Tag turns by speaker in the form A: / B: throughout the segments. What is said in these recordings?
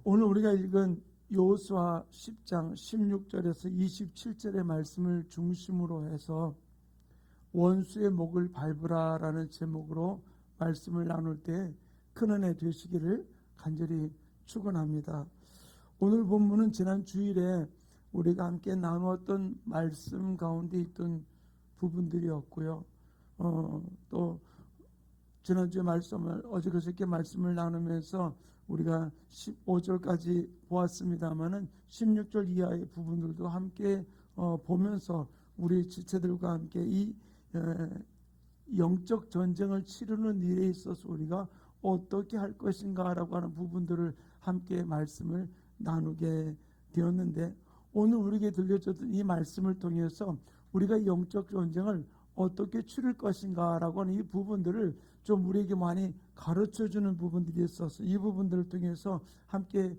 A: 오늘 우리가 읽은 여호수아 10장 16절에서 27절의 말씀을 중심으로 해서 원수의 목을 밟으라라는 제목으로 말씀을 나눌 때 큰 은혜 되시기를 간절히 축원합니다. 오늘 본문은 지난 주일에 우리가 함께 나누었던 말씀 가운데 있던 부분들이었고요. 또 지난주에 어제 그저께 말씀을 나누면서 우리가 15절까지 보았습니다마는 16절 이하의 부분들도 함께 보면서 우리 지체들과 함께 이 영적 전쟁을 치르는 일에 있어서 우리가 어떻게 할 것인가라고 하는 부분들을 함께 말씀을 나누게 되었는데, 오늘 우리에게 들려줬던 이 말씀을 통해서 우리가 영적 전쟁을 어떻게 치를 것인가라고 하는 이 부분들을 좀 우리에게 많이 가르쳐주는 부분들이 있어서 이 부분들을 통해서 함께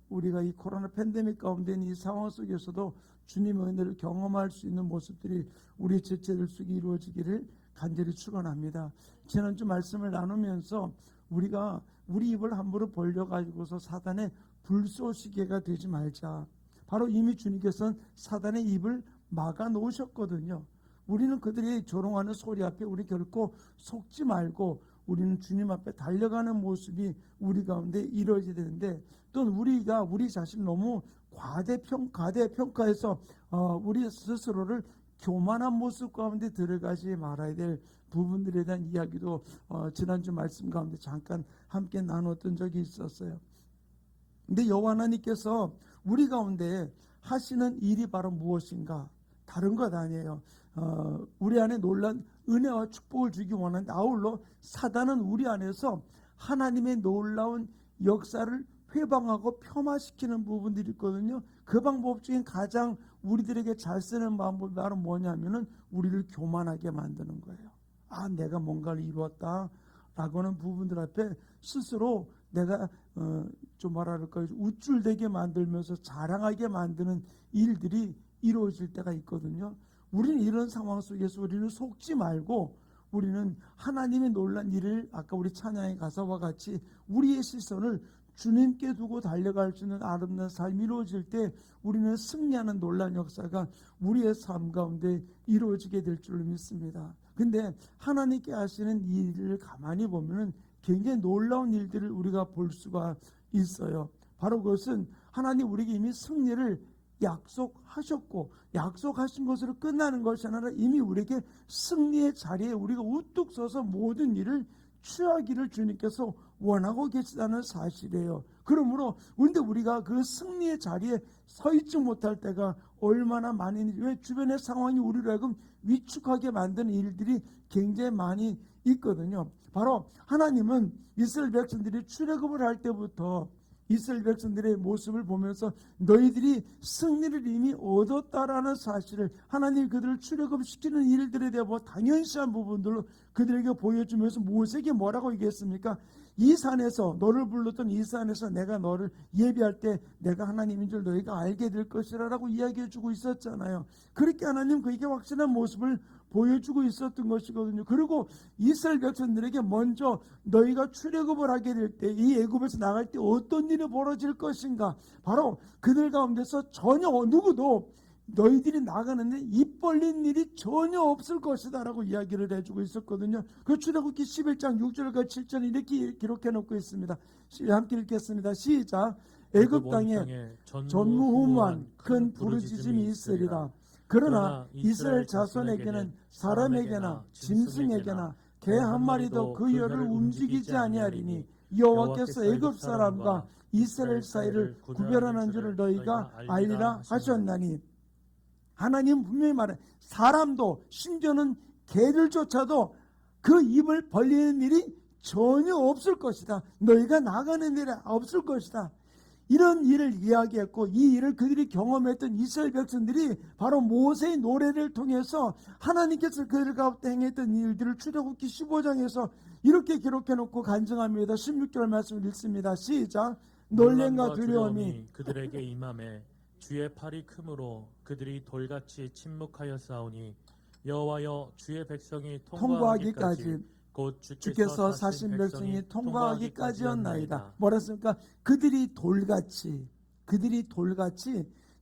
A: 우리가 이 코로나 팬데믹 가운데 있는 이 상황 속에서도 주님의 은혜를 경험할 수 있는 모습들이 우리 지체들 속에 이루어지기를 간절히 축원합니다. 지난주 말씀을 나누면서 우리가 우리 입을 함부로 벌려가지고서 사단의 불쏘시개가 되지 말자. 바로 이미 주님께서는 사단의 입을 막아 놓으셨거든요. 우리는 그들이 조롱하는 소리 앞에 우리 결코 속지 말고 우리는 주님 앞에 달려가는 모습이 우리 가운데 이루어져야 되는데, 또는 우리가 우리 자신을 너무 과대평가해서 우리 스스로를 교만한 모습 가운데 들어가지 말아야 될 부분들에 대한 이야기도 지난주 말씀 가운데 잠깐 함께 나눴던 적이 있었어요. 근데 여호와 하나님께서 우리 가운데 하시는 일이 바로 무엇인가? 다른 것 아니에요. 우리 안에 놀란 은혜와 축복을 주기 원하는데, 아울러 사단은 우리 안에서 하나님의 놀라운 역사를 회방하고 폄하시키는 부분들이 있거든요. 그 방법 중에 가장 우리들에게 잘 쓰는 방법이 바로 뭐냐면은 우리를 교만하게 만드는 거예요. 내가 뭔가를 이루었다 라고 하는 부분들 앞에 스스로 내가 좀 뭐랄까요, 우쭐대게 만들면서 자랑하게 만드는 일들이 이루어질 때가 있거든요. 우리는 이런 상황 속에서 우리는 속지 말고 우리는 하나님의 놀란 일을 아까 우리 찬양의 가사와 같이 우리의 시선을 주님께 두고 달려갈 수 있는 아름다운 삶이 이루어질 때 우리는 승리하는 놀란 역사가 우리의 삶 가운데 이루어지게 될 줄로 믿습니다. 근데 하나님께 하시는 이 일을 가만히 보면은 굉장히 놀라운 일들을 우리가 볼 수가 있어요. 바로 그것은 하나님 우리에게 이미 승리를 약속하셨고, 약속하신 것으로 끝나는 것이 아니라 이미 우리에게 승리의 자리에 우리가 우뚝 서서 모든 일을 취하기를 주님께서 원하고 계시다는 사실이에요. 그러므로 근데 우리가 그 승리의 자리에 서 있지 못할 때가 얼마나 많이, 왜 주변의 상황이 우리를 하여금 위축하게 만드는 일들이 굉장히 많이 있거든요. 바로 하나님은 이스라엘 백성들이 출애굽을 할 때부터 이스라엘 백성들의 모습을 보면서 너희들이 승리를 이미 얻었다라는 사실을, 하나님이 그들을 출애굽시키는 일들에 대해 당연시한 부분들로 그들에게 보여주면서 모세에게 뭐라고 얘기했습니까? 이 산에서, 너를 불렀던 이 산에서 내가 너를 예비할 때 내가 하나님인 줄 너희가 알게 될 것이라고 이야기해주고 있었잖아요. 그렇게 하나님 그에게 확실한 모습을 보여주고 있었던 것이거든요. 그리고 이스라엘 백성들에게 먼저 너희가 출애굽을 하게 될 때, 이 애굽에서 나갈 때 어떤 일이 벌어질 것인가, 바로 그들 가운데서 전혀 누구도 너희들이 나가는데 입 벌린 일이 전혀 없을 것이다 라고 이야기를 해주고 있었거든요. 그 출애굽기 11장 6절과 7절 이렇게 기록해 놓고 있습니다. 함께 읽겠습니다. 시작. 애굽 땅에 전무후무한 큰 부르짖음이 있으리라. 그러나 이스라엘 자손에게는 사람에게나 짐승에게나 개 한 마리도 그 혀를 움직이지 아니하리니 여호와께서 애굽 사람과 이스라엘 사이를 구별하는 줄을 너희가 알리라 하셨나니. 하나님 분명히 말해, 사람도 심지어는 개들조차도 그 입을 벌리는 일이 전혀 없을 것이다. 너희가 나가는 일이 없을 것이다. 이런 일을 이야기했고, 이 일을 그들이 경험했던 이스라엘 백성들이 바로 모세의 노래를 통해서 하나님께서 그들 가운데 행했던 일들을 출애굽기 15장에서 이렇게 기록해놓고 간증합니다. 16절 말씀을 읽습니다. 시작. 놀램과 두려움이
B: 그들에게 임함에 주의 팔이 크므로 그들이 돌같이 침묵하여 싸우니 여호와여 주의 백성이 통과하기까지 곧
A: 주께서 사신 백성이 통과하기까지였나이다. 뭐라 했습니까? 그들이 돌같이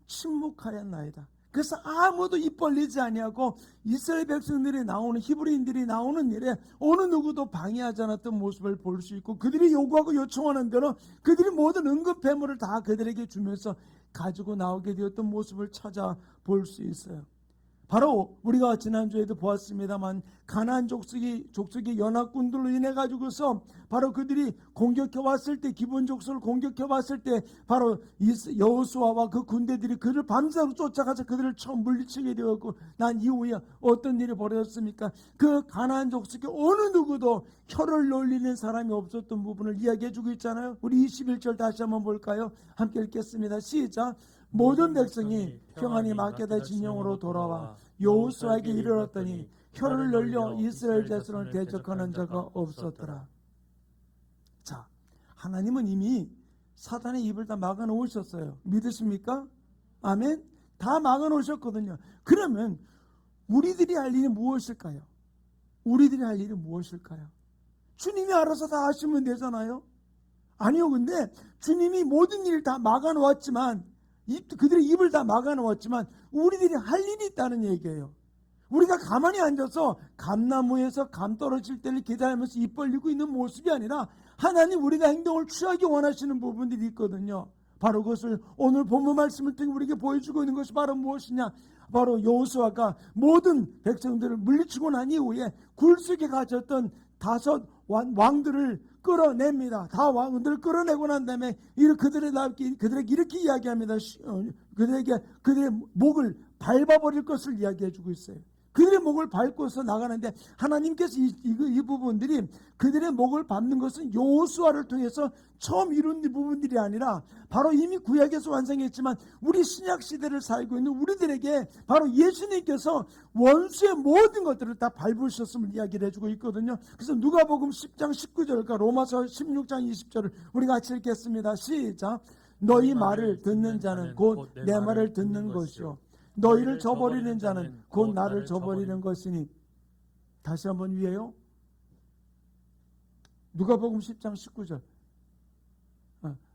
A: 침묵하였나이다. 그래서 아무도 입 벌리지 아니하고 이스라엘 백성들이 나오는, 히브리인들이 나오는 일에 어느 누구도 방해하지 않았던 모습을 볼 수 있고, 그들이 요구하고 요청하는 대로 그들이 모든 응급 배물을 다 그들에게 주면서 가지고 나오게 되었던 모습을 찾아볼 수 있어요. 바로 우리가 지난주에도 보았습니다만 가나안 족속이 연합군들로 인해 가지고서 바로 그들이 공격해 왔을 때, 기브온 족속을 공격해 왔을 때 바로 여호수아와 그 군대들이 그를 밤새도록 쫓아가서 그들을 처음 물리치게 되었고, 난 이후에 어떤 일이 벌어졌습니까? 그 가나안 족속에 어느 누구도 혀를 놀리는 사람이 없었던 부분을 이야기해 주고 있잖아요. 우리 21절 다시 한번 볼까요? 함께 읽겠습니다. 시작. 모든 백성이 평안히 마케다 진영으로 돌아와 여호수아에게 이르렀더니 혀를 늘려 이스라엘 자손을 대적하는 자가 없었더라. 자, 하나님은 이미 사단의 입을 다 막아 놓으셨어요. 믿으십니까? 아멘. 다 막아 놓으셨거든요. 그러면 우리들이 할 일이 무엇일까요? 주님이 알아서 다 하시면 되잖아요. 아니요. 근데 주님이 모든 일을 다 막아 놓았지만, 그들의 입을 다 막아 놓았지만 우리들이 할 일이 있다는 얘기예요. 우리가 가만히 앉아서 감나무에서 감 떨어질 때를 기다리면서 입 벌리고 있는 모습이 아니라, 하나님 우리가 행동을 취하기 원하시는 부분들이 있거든요. 바로 그것을 오늘 본문 말씀을 통해 우리에게 보여주고 있는 것이 바로 무엇이냐? 바로 여호수아가 모든 백성들을 물리치고 난 이후에 굴속에 갇혔던 5 왕들을 끌어냅니다. 다 왕들을 끌어내고 난 다음에 그들에게 이렇게 이야기합니다. 그들의 목을 밟아버릴 것을 이야기해 주고 있어요. 그들의 목을 밟고서 나가는데, 하나님께서 이 부분들이, 그들의 목을 밟는 것은 여호수아를 통해서 처음 이룬 부분들이 아니라 바로 이미 구약에서 완성했지만 우리 신약 시대를 살고 있는 우리들에게 바로 예수님께서 원수의 모든 것들을 다 밟으셨음을 이야기를 해주고 있거든요. 그래서 누가복음 10장 19절과 로마서 16장 20절을 우리 같이 읽겠습니다. 시작. 너희 말을 듣는 자는 곧 내 말을 듣는 것이요 너희를 저버리는 자는 곧 나를 저버리는 것이니. 다시 한번 위에요. 누가복음 10장 19절.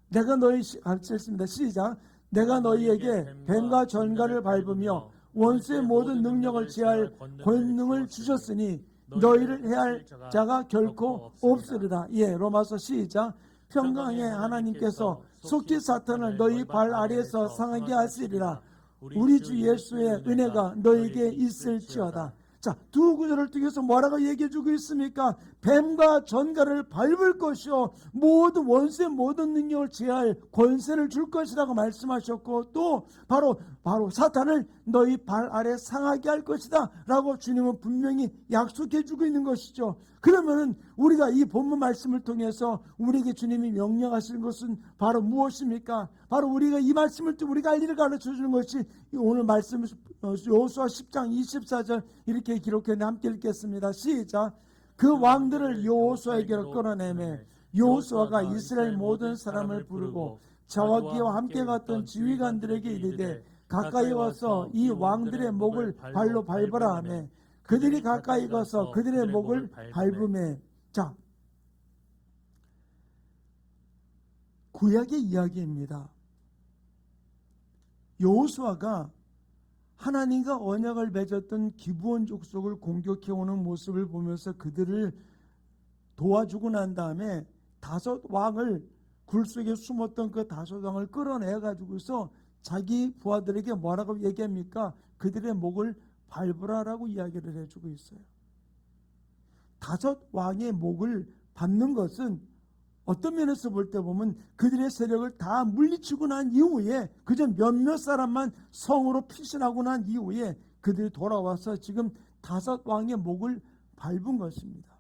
A: 내가 너희 같이 읽습니다. 시작. 내가 너희에게 뱀과 전갈을 밟으며 원수의 모든 능력을 제할 권능을 주셨으니 너희를 해할 자가 결코 없으리라. 예, 로마서 시작. 평강의 하나님께서 속히 사탄을 너희 발 아래에서 상하게 하시리라. 우리 주 예수의 은혜가 너에게 있을지어다. 자, 두 구절을 통해서 뭐라고 얘기해 주고 있습니까? 뱀과 전갈을 밟을 것이요 모든 원수의 모든 능력을 제할 권세를 줄 것이라고 말씀하셨고, 또 바로 사탄을 너희 발 아래 상하게 할 것이다 라고 주님은 분명히 약속해 주고 있는 것이죠. 그러면 우리가 이 본문 말씀을 통해서 우리에게 주님이 명령하시는 것은 바로 무엇입니까? 바로 우리가 이 말씀을 통해 우리가 할 일을 가르쳐 주는 것이 오늘 말씀 여호수아 10장 24절 이렇게 기록했는데 함께 읽겠습니다. 시작. 그 왕들을 여호수아에게로 끌어내매 여호수아가 이스라엘 모든 사람을 부르고 저와 그와 함께 갔던 지휘관들에게 이르되 가까이 와서 이 왕들의 목을 발로 밟으라 하매 그들이 가까이 가서 그들의 목을 밟으매. 자, 구약의 이야기입니다. 여호수아가 하나님과 언약을 맺었던 기브온 족속을 공격해오는 모습을 보면서 그들을 도와주고 난 다음에 5 왕을 굴속에 숨었던 그 5 왕을 끌어내가지고서 자기 부하들에게 뭐라고 얘기합니까? 그들의 목을 밟으라라고 이야기를 해주고 있어요. 5 왕의 목을 밟는 것은 어떤 면에서 볼 때 보면 그들의 세력을 다 물리치고 난 이후에, 그저 몇몇 사람만 성으로 피신하고 난 이후에 그들이 돌아와서 지금 5 왕의 목을 밟은 것입니다.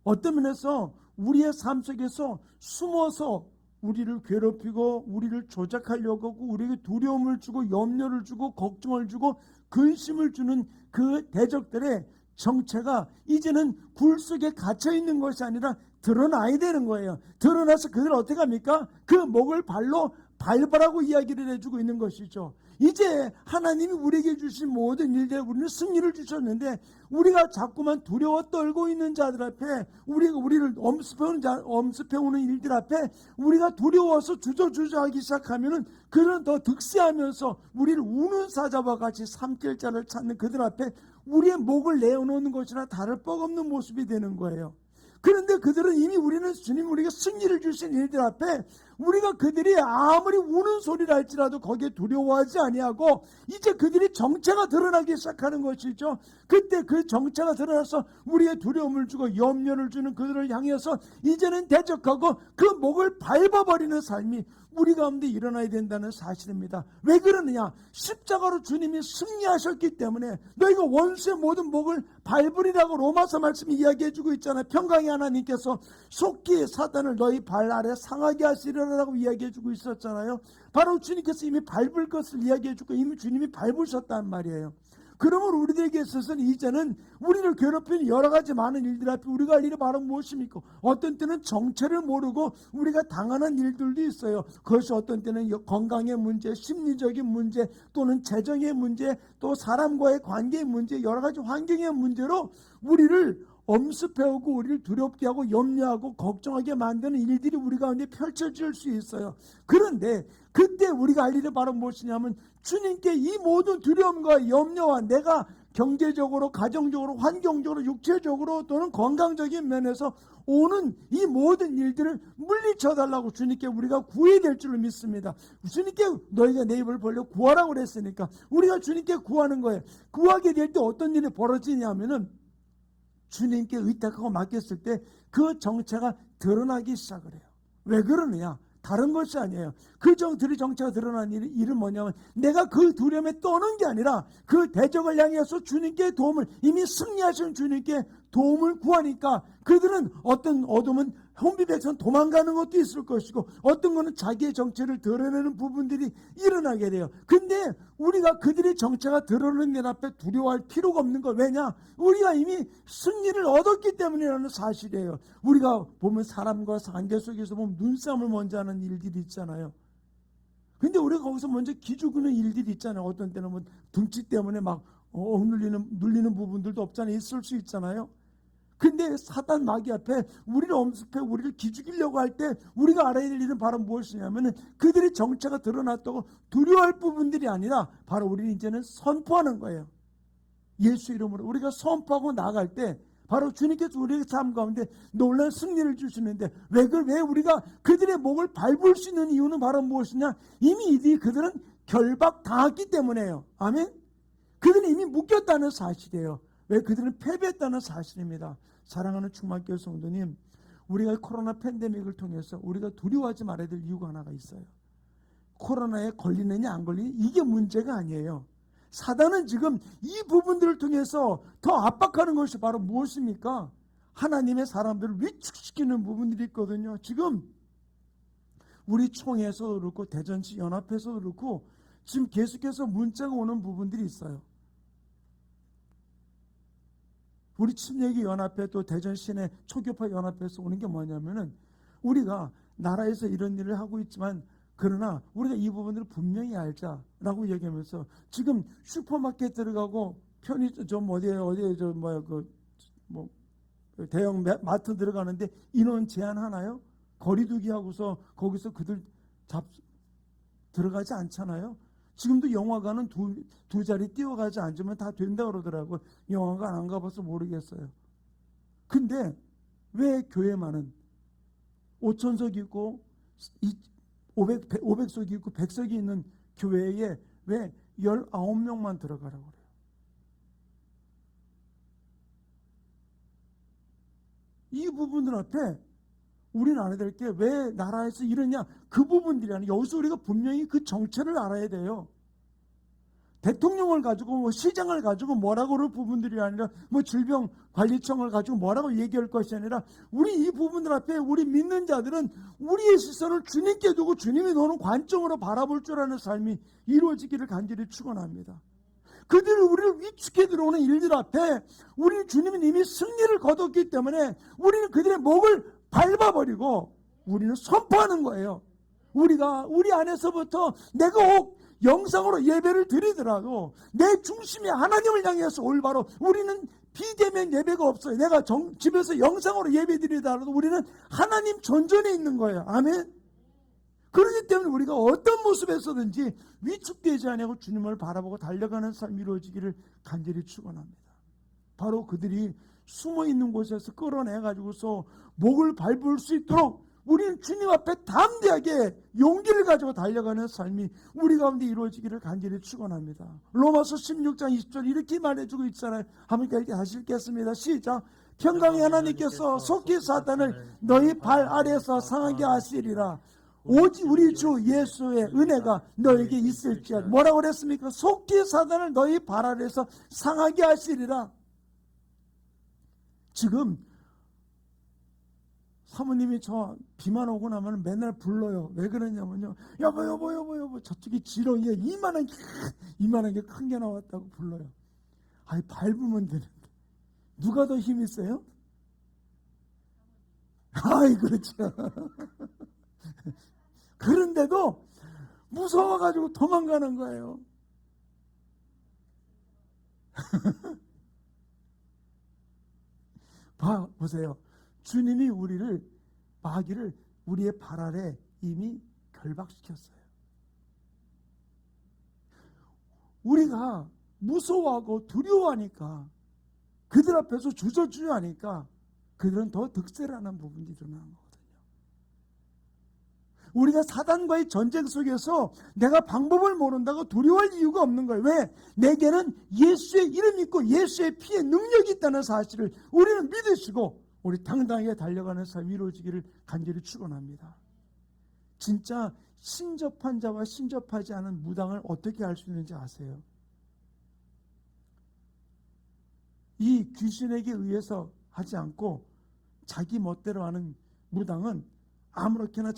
A: 어떤 면에서 우리의 삶 속에서 숨어서 우리를 괴롭히고 우리를 조작하려고 하고 우리에게 두려움을 주고 염려를 주고 걱정을 주고 근심을 주는 그 대적들의 정체가 이제는 굴 속에 갇혀 있는 것이 아니라 드러나야 되는 거예요. 드러나서 그들을 어떻게 합니까? 그 목을 발로 밟으라고 이야기를 해주고 있는 것이죠. 이제 하나님이 우리에게 주신 모든 일들에 우리는 승리를 주셨는데, 우리가 자꾸만 두려워 떨고 있는 자들 앞에, 우리를 엄습해오는 일들 앞에 우리가 두려워서 주저주저하기 시작하면은, 그들은 더 득세하면서 우리를 우는 사자와 같이 삼킬 자를 찾는 그들 앞에 우리의 목을 내어놓는 것이나 다를 바 없는 모습이 되는 거예요. 그런데 그들은 이미 우리는 주님 우리가 승리를 주신 일들 앞에 우리가 그들이 아무리 우는 소리를 할지라도 거기에 두려워하지 아니하고, 이제 그들이 정체가 드러나기 시작하는 것이죠. 그때 그 정체가 드러나서 우리의 두려움을 주고 염려를 주는 그들을 향해서 이제는 대적하고 그 목을 밟아버리는 삶이 우리 가운데 일어나야 된다는 사실입니다. 왜 그러느냐? 십자가로 주님이 승리하셨기 때문에 너희가 원수의 모든 목을 밟으리라고 로마서 말씀이 이야기해주고 있잖아요. 평강의 하나님께서 속히 사단을 너희 발 아래 상하게 하시리라고 이야기해주고 있었잖아요. 바로 주님께서 이미 밟을 것을 이야기해주고 이미 주님이 밟으셨단 말이에요. 그러므로 우리들에게 있어서는 이제는 우리를 괴롭히는 여러 가지 많은 일들 앞에 우리가 할 일이 바로 무엇입니까? 어떤 때는 정체를 모르고 우리가 당하는 일들도 있어요. 그것이 어떤 때는 건강의 문제, 심리적인 문제, 또는 재정의 문제, 또 사람과의 관계의 문제, 여러 가지 환경의 문제로 우리를 엄습해오고 우리를 두렵게 하고 염려하고 걱정하게 만드는 일들이 우리 가운데 펼쳐질 수 있어요. 그런데 그때 우리가 할 일이 바로 무엇이냐면, 주님께 이 모든 두려움과 염려와 내가 경제적으로, 가정적으로, 환경적으로, 육체적으로 또는 건강적인 면에서 오는 이 모든 일들을 물리쳐달라고 주님께 우리가 구해야 될 줄로 믿습니다. 주님께 너희가 내 입을 벌려 구하라고 그랬으니까 우리가 주님께 구하는 거예요. 구하게 될 때 어떤 일이 벌어지냐면은, 주님께 의탁하고 맡겼을 때 그 정체가 드러나기 시작을 해요. 왜 그러느냐? 다른 것이 아니에요. 그들의 정체가 드러난 일은 뭐냐면, 내가 그 두려움에 떠는 게 아니라 그 대적을 향해서 주님께 도움을, 이미 승리하신 주님께 도움을 구하니까 그들은 어떤 어둠은 혼비백산 도망가는 것도 있을 것이고, 어떤 거는 자기의 정체를 드러내는 부분들이 일어나게 돼요. 근데 우리가 그들의 정체가 드러내는 일 앞에 두려워할 필요가 없는 거. 왜냐? 우리가 이미 승리를 얻었기 때문이라는 사실이에요. 우리가 보면 사람과 관계 속에서 보면 눈싸움을 먼저 하는 일들이 있잖아요. 근데 우리가 거기서 먼저 기죽는 일들이 있잖아요. 어떤 때는 뭐 등치 때문에 막 눌리는 부분들도 없잖아요. 있을 수 있잖아요. 근데 사단 마귀 앞에 우리를 엄습해 우리를 기죽이려고 할 때 우리가 알아야 될 일은 바로 무엇이냐면, 그들의 정체가 드러났다고 두려워할 부분들이 아니라 바로 우리는 이제는 선포하는 거예요. 예수 이름으로 우리가 선포하고 나갈 때 바로 주님께서 우리의 삶 가운데 놀라운 승리를 주시는데, 왜 우리가 그들의 목을 밟을 수 있는 이유는 바로 무엇이냐? 이미 그들은 결박당했기 때문에요. 아멘? 그들은 이미 묶였다는 사실이에요. 왜? 그들은 패배했다는 사실입니다. 사랑하는 충만교회 성도님, 우리가 코로나 팬데믹을 통해서 우리가 두려워하지 말아야 될 이유가 하나가 있어요. 코로나에 걸리느냐 안 걸리느냐 이게 문제가 아니에요. 사단은 지금 이 부분들을 통해서 더 압박하는 것이 바로 무엇입니까? 하나님의 사람들을 위축시키는 부분들이 있거든요. 지금 우리 총회에서도 그렇고 대전시 연합회에서도 그렇고 지금 계속해서 문자가 오는 부분들이 있어요. 우리 침례기 연합회 또 대전시내 초교파 연합회에서 오는 게 뭐냐면은, 우리가 나라에서 이런 일을 하고 있지만 그러나 우리가 이 부분들을 분명히 알자라고 얘기하면서, 지금 슈퍼마켓 들어가고 편의점 대형 마트 들어가는데 인원 제한 하나요? 거리두기 하고서 거기서 그들 들어가지 않잖아요. 지금도 영화관은 두 자리 뛰어가지 않으면 다 된다고 그러더라고요. 영화관 안 가봐서 모르겠어요. 근데 왜 교회만은 5,000석 있고 500석이 있고 100석이 있는 교회에 왜 19명만 들어가라고 그래요? 이 부분들 앞에 우리는 알아야 될 게, 왜 나라에서 이러냐, 그 부분들이 아니라 여기서 우리가 분명히 그 정체를 알아야 돼요. 대통령을 가지고 시장을 가지고 뭐라고 그럴 부분들이 아니라 질병관리청을 가지고 뭐라고 얘기할 것이 아니라, 우리 이 부분들 앞에 우리 믿는 자들은 우리의 시선을 주님께 두고 주님이 노는 관점으로 바라볼 줄 아는 삶이 이루어지기를 간절히 축원합니다. 그들이 우리를 위축해 들어오는 일들 앞에 우리 주님은 이미 승리를 거뒀기 때문에 우리는 그들의 목을 밟아버리고 우리는 선포하는 거예요. 우리가 우리 안에서부터 내가 혹 영상으로 예배를 드리더라도 내 중심이 하나님을 향해서 올바로 우리는 비대면 예배가 없어요. 내가 집에서 영상으로 예배 드리더라도 우리는 하나님 전전에 있는 거예요. 아멘. 그렇기 때문에 우리가 어떤 모습에서든지 위축되지 않고 주님을 바라보고 달려가는 삶이 이루어지기를 간절히 축원합니다. 바로 그들이 숨어있는 곳에서 끌어내가지고서 목을 밟을 수 있도록 우리는 주님 앞에 담대하게 용기를 가지고 달려가는 삶이 우리 가운데 이루어지기를 간절히 축원합니다. 로마서 16장 20절 이렇게 말해주고 있잖아요. 한번 이렇게 다시 읽겠습니다. 시작. 평강의 하나님께서 속히 사탄을 너희 발 아래에서 상하게 하시리라. 오직 우리 주 예수의 은혜가 너에게 있을지어다. 뭐라고 그랬습니까? 속히 사단을 너희 발 아래에서 상하게 하시리라. 지금 사모님이 저 비만 오고 나면 맨날 불러요. 왜 그러냐면요. 여보 저쪽에 지렁이에 이만한 게 큰 게 나왔다고 불러요. 아이 밟으면 되는데 누가 더 힘이 세요? 아이 그렇죠. 그런데도 무서워가지고 도망가는 거예요. 보세요. 주님이 마귀를 우리의 발 아래 이미 결박시켰어요. 우리가 무서워하고 두려워하니까 그들 앞에서 주저주저하니까 그들은 더 득세라는 부분이 일어나는 거거든요. 우리가 사단과의 전쟁 속에서 내가 방법을 모른다고 두려워할 이유가 없는 거예요. 왜? 내게는 예수의 이름이 있고 예수의 피의 능력이 있다는 사실을 우리는 믿으시고 우리 당당하게 달려가는 삶이 이루어지기를 간절히 축원합니다. 진짜 신접한 자와 신접하지 않은 무당을 어떻게 알 수 있는지 아세요? 이 귀신에게 의해서 하지 않고 자기 멋대로 하는 무당은 아무렇게나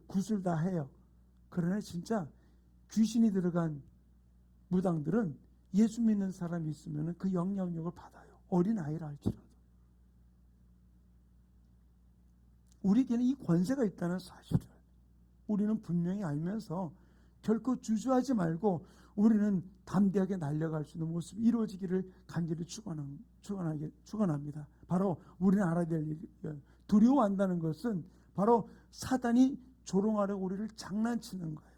A: 구슬 다 해요. 그러나 진짜 귀신이 들어간 무당들은 예수 믿는 사람이 있으면 그 영향력을 받아요. 어린 아이를 할지라도. 우리에게는 이 권세가 있다는 사실을 우리는 분명히 알면서 결코 주저하지 말고 우리는 담대하게 날려갈 수 있는 모습이 이루어지기를 간절히 축원합니다. 바로 우리는 알아야 될 일이에요. 두려워한다는 것은 바로 사단이 조롱하려고 우리를 장난치는 거예요.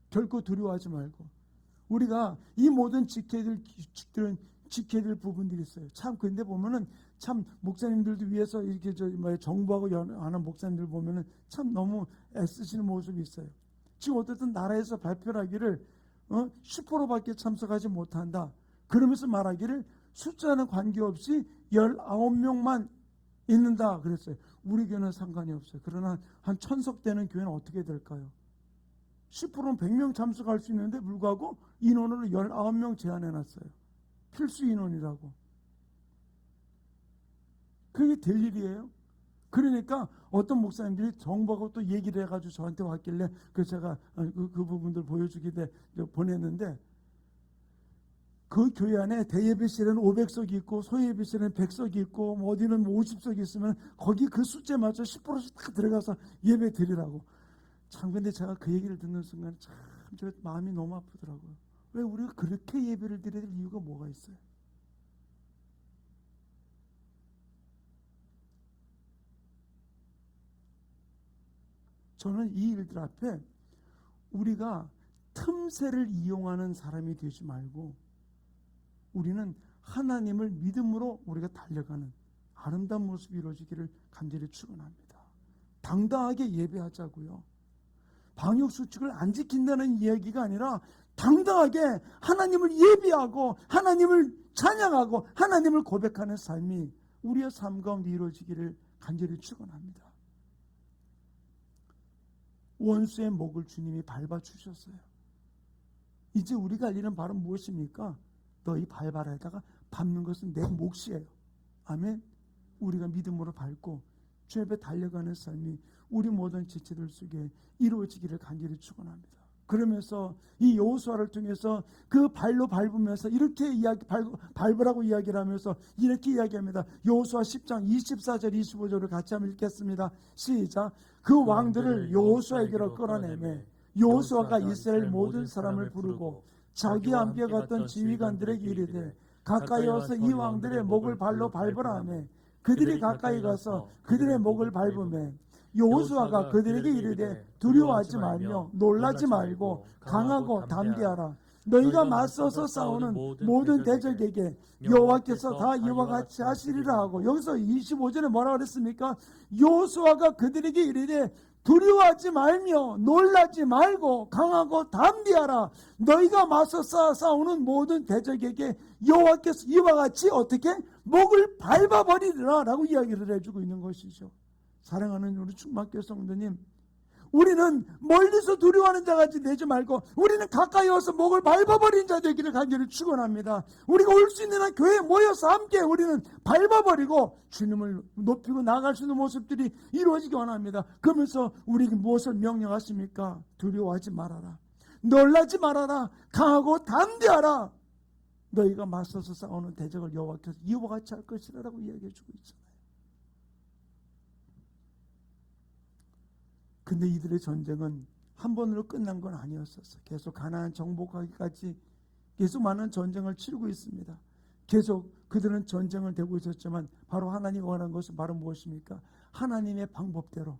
A: 결코 두려워하지 말고 우리가 이 모든 지켜야 될 규칙들은 지켜야 될 부분들이 있어요. 참 근데 보면은 참 목사님들도 위해서 이렇게 정부하고 연하는 목사님들 보면은 참 너무 애쓰시는 모습이 있어요. 지금 어쨌든 나라에서 발표를 하기를 10%밖에 참석하지 못한다. 그러면서 말하기를 숫자는 관계없이 19명만 있는다 그랬어요. 우리 교회는 상관이 없어요. 그러나 한 1000석 되는 교회는 어떻게 될까요? 10%는 100명 참석할 수 있는데 불구하고 인원으로 19명 제한해놨어요. 필수 인원이라고. 그게 될 일이에요? 그러니까 어떤 목사님들이 정부하고 또 얘기를 해가지고 저한테 왔길래 그래서 제가 그 부분들 보여주기에 보냈는데 그 교회 안에 대예배실에는 500석이 있고 소예배실에는 100석이 있고 뭐 어디는 50석이 있으면 거기 그 숫자에 맞춰 10%씩 딱 들어가서 예배 드리라고. 참 근데 제가 그 얘기를 듣는 순간 참 저 마음이 너무 아프더라고요. 왜 우리가 그렇게 예배를 드려야 될 이유가 뭐가 있어요? 저는 이 일들 앞에 우리가 틈새를 이용하는 사람이 되지 말고 우리는 하나님을 믿음으로 우리가 달려가는 아름다운 모습이 이루어지기를 간절히 축원합니다. 당당하게 예배하자고요. 방역수칙을 안 지킨다는 이야기가 아니라 당당하게 하나님을 예배하고 하나님을 찬양하고 하나님을 고백하는 삶이 우리의 삶 가운데 이루어지기를 간절히 축원합니다. 원수의 목을 주님이 밟아주셨어요. 이제 우리가 할 일은 바로 무엇입니까? 너희 발바닥에다가 밟는 것은 내 몫이에요. 아멘. 우리가 믿음으로 밟고 주 앞에 달려가는 삶이 우리 모든 지체들 속에 이루어지기를 간절히 축원합니다. 그러면서 이 여호수아를 통해서 그 발로 밟으면서 이렇게 밟으라고 이야기를 하면서 이렇게 이야기합니다. 여호수아 10장 24절 25절을 같이 한번 읽겠습니다. 시작. 그 왕들을 여호수아에게로 끌어내매 여호수아가 이스라엘 모든 사람을 부르고 자기와 함께 갔던 지휘관들에게 이르되 가까이 와서 이 왕들의 목을 발로 밟으라 하매 그들이 가까이 가서 그들의 목을 밟으매 여호수아가 그들에게 이르되 두려워하지 말며 놀라지 말고 강하고 담대하라. 너희가 맞서서 싸우는 모든 대적에게 여호와께서 다 이와 같이 하시리라 하고, 여기서 25절에 뭐라 그랬습니까? 여호수아가 그들에게 이르되 두려워하지 말며 놀라지 말고 강하고 담대하라. 너희가 맞서 싸우는 모든 대적에게 여호와께서 이와 같이 어떻게? 목을 밟아버리리라 라고 이야기를 해주고 있는 것이죠. 사랑하는 우리 충만교회 성도님, 우리는 멀리서 두려워하는 자같이 되지 말고 우리는 가까이 와서 목을 밟아버린 자 되기를 간절히 축원합니다. 우리가 올 수 있는 한 교회에 모여서 함께 우리는 밟아버리고 주님을 높이고 나아갈 수 있는 모습들이 이루어지기 원합니다. 그러면서 우리에게 무엇을 명령하십니까? 두려워하지 말아라, 놀라지 말아라, 강하고 담대하라. 너희가 맞서서 싸우는 대적을 여호와께서 이와 같이 할 것이라고 이야기해 주고 있잖아요. 근데 이들의 전쟁은 한 번으로 끝난 건 아니었었어요. 계속 가나안 정복하기까지 계속 많은 전쟁을 치르고 있습니다. 계속 그들은 전쟁을 되고 있었지만 바로 하나님이 원하는 것은 바로 무엇입니까? 하나님의 방법대로,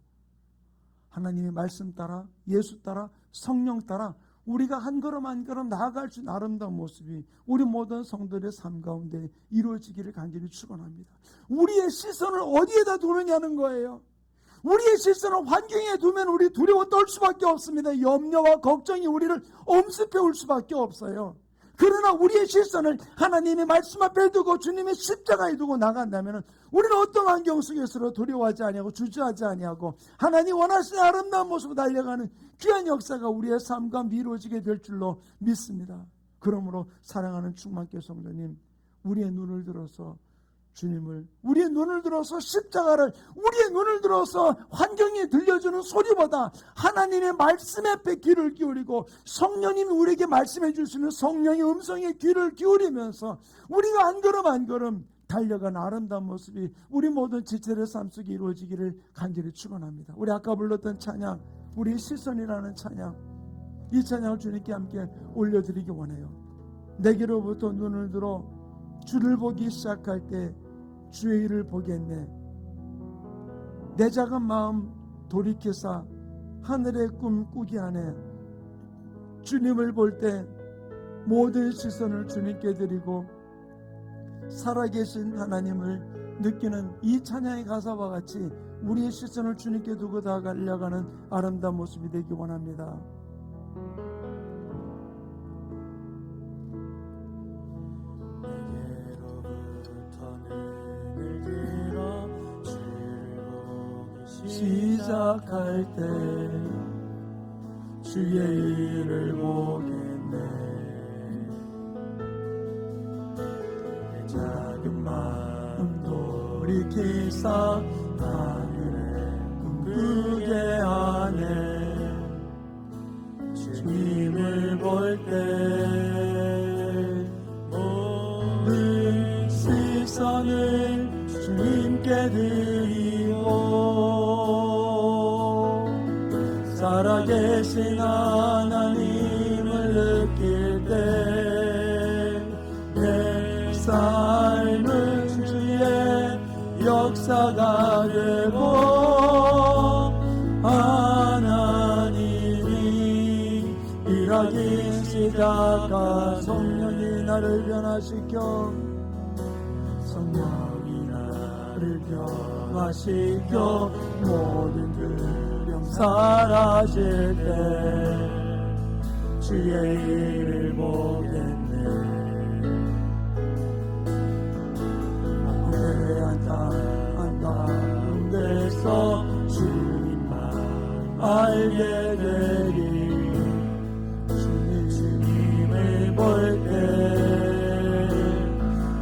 A: 하나님의 말씀 따라, 예수 따라, 성령 따라 우리가 한 걸음 한 걸음 나아갈 수 있는 아름다운 모습이 우리 모든 성도들의 삶 가운데 이루어지기를 간절히 축원합니다. 우리의 시선을 어디에다 두느냐는 거예요. 우리의 시선을 환경에 두면 우리 두려워 떨 수밖에 없습니다. 염려와 걱정이 우리를 엄습해 올 수밖에 없어요. 그러나 우리의 시선을 하나님의 말씀 앞에 두고 주님의 십자가에 두고 나간다면 우리는 어떤 환경 속에서도 두려워하지 아니하고 주저하지 아니하고 하나님 원하시는 아름다운 모습으로 달려가는 귀한 역사가 우리의 삶 가운데 이루어지게 될 줄로 믿습니다. 그러므로 사랑하는 충만교회 성도님, 우리의 눈을 들어서 주님을, 우리의 눈을 들어서 십자가를, 우리의 눈을 들어서 환경에 들려주는 소리보다 하나님의 말씀에 귀를 기울이고 성령님이 우리에게 말씀해 주시는 성령의 음성에 귀를 기울이면서 우리가 한 걸음 한 걸음 달려간 아름다운 모습이 우리 모든 지체의 삶 속에 이루어지기를 간절히 축원합니다. 우리 아까 불렀던 찬양, 우리 시선이라는 찬양, 이 찬양을 주님께 함께 올려드리기 원해요. 내게로부터 눈을 들어 주를 보기 시작할 때 주의 일을 보겠네. 내 작은 마음 돌이켜사 하늘의 꿈 꾸기 안에 주님을 볼 때 모든 시선을 주님께 드리고 살아계신 하나님을 느끼는 이 찬양의 가사와 같이 우리의 시선을 주님께 두고 달려가는 아름다운 모습이 되기 원합니다. 시작할 때 주의 일을 보겠네. 내 작은 마음 돌이키사 하늘에 꿈꾸게 하네. 주님을 볼 때 모든 시선을 주님께 드리고 살아계신 하나님을 느낄 때 내 삶은 주의 역사가 되고 하나님이 일하기 시작한 성령이 나를 변화시켜 성령이 나를 변화시켜 모든 두려움 사라질 때 주의 일을 보겠네. 내 땅 가운데서 주님만 알게 되리. 주님을 볼 때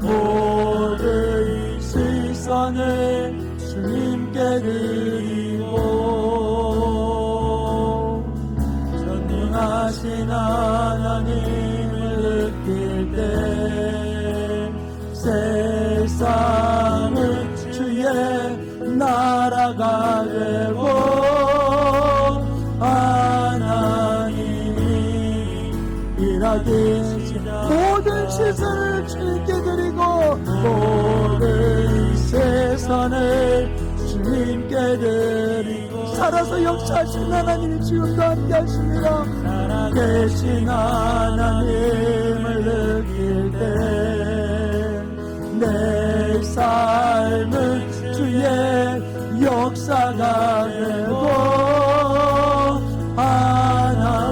A: 모든 시선을 주님께 드리고 전능하신 모든 시선을 주님께 드리고 모든 세상을 주님께 드리고 살아서 역사하신 하나님이 지금도 함께 하십니다. 계신 하나님을 느낄 때 내 삶은 주의 역사가 되고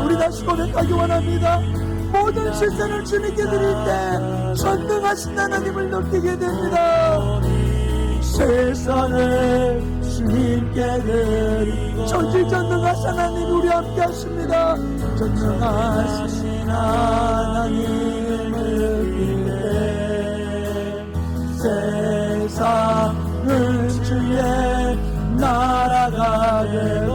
A: 우리 다시 고백하기 원합니다. 모든 시선을 주님께 드릴 때 전능하신 하나님을 느끼게 됩니다. 세상을 주님께 드리고 전지전능하신 하나님 우리 함께 하십니다. 전능하신 하나님을 느낄 때 세상은 주의 나라가 되고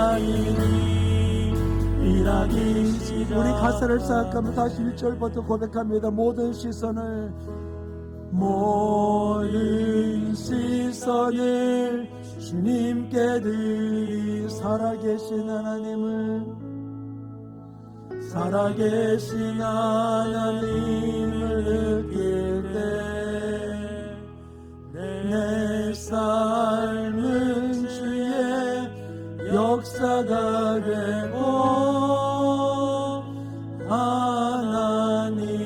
A: 하나님이 일하시리라. 우리 가사를 생각하면 다시 1절부터 고백합니다. 모든 시선을 주님께 드리 살아계신 하나님을 느낄 때 내 삶은 주의 역사가 되고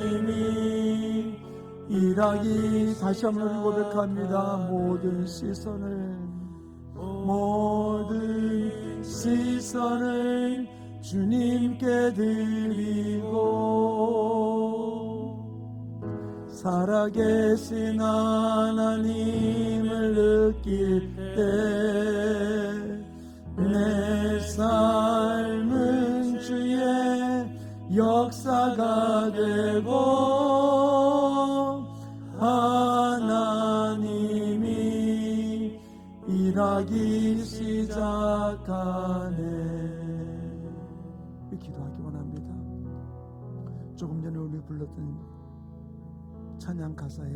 A: 하나님이 일하기 다시 한번 우리 고백합니다. 모든 시선을 주님께 드리고 살아계신 하나님을 느낄 때 내 삶은 주의 역사가 되고 하나님이 일하기 시작하네. 기도하기 원합니다. 조금 전에 우리 불렀던 찬양 가사에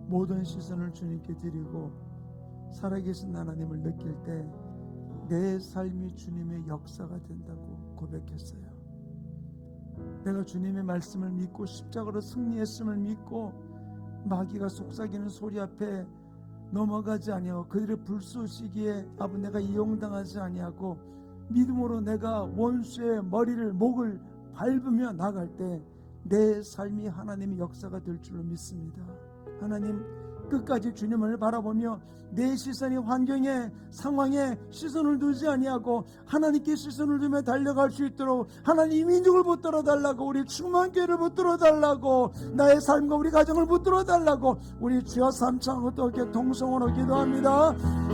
A: 모든 시선을 주님께 드리고 살아계신 하나님을 느낄 때 내 삶이 주님의 역사가 된다고 고백했어요. 내가 주님의 말씀을 믿고 십자가로 승리했음을 믿고 마귀가 속삭이는 소리 앞에 넘어가지 아니하고 그들의 불쏘시기에 아버지 내가 이용당하지 아니하고 믿음으로 내가 원수의 목을 밟으며 나갈 때 내 삶이 하나님의 역사가 될 줄로 믿습니다. 하나님 끝까지 주님을 바라보며 내 시선이 환경에 상황에 시선을 두지 아니하고 하나님께 시선을 두며 달려갈 수 있도록 하나님 민족을 붙들어 달라고 우리 충만교회를 붙들어 달라고 나의 삶과 우리 가정을 붙들어 달라고 우리 주여 삼창 어떻게 동성으로 기도합니다.